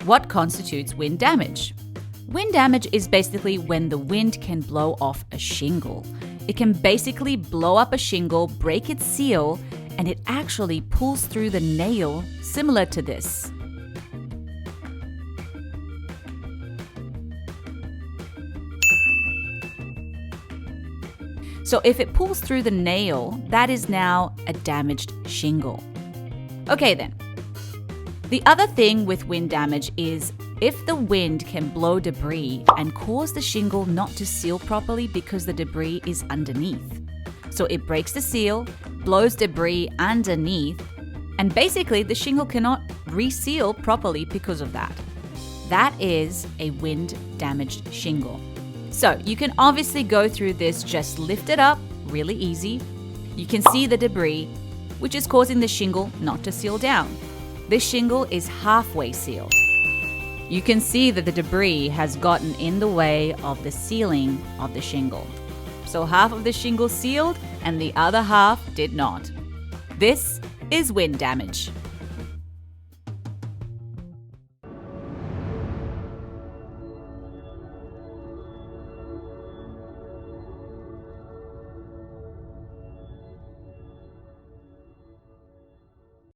what constitutes wind damage? Wind damage is basically when the wind can blow off a shingle. It can basically blow up a shingle, break its seal, and it actually pulls through the nail, similar to this. So if it pulls through the nail, that is now a damaged shingle. Okay then. The other thing with wind damage is if the wind can blow debris and cause the shingle not to seal properly because the debris is underneath. So it breaks the seal, blows debris underneath, and basically the shingle cannot reseal properly because of that. That is a wind damaged shingle. So you can obviously go through this, just lift it up, really easy. You can see the debris, which is causing the shingle not to seal down. This shingle is halfway sealed. You can see that the debris has gotten in the way of the sealing of the shingle. So half of the shingle sealed and the other half did not. This is wind damage.